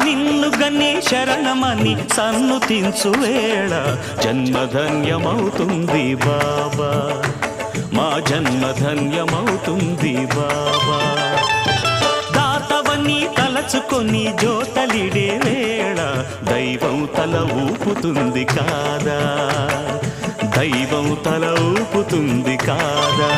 నిన్ను గన్ని శరణమని సన్నుతించు వేళ జన్మధన్యమవుతుంది బాబా, మా జన్మధన్యమవుతుంది బాబా. దాతవని తలచుకొని జోతలిడే వేళ దైవం తల ఊపుతుంది కాదా, దైవం తల ఊపుతుంది కాదా.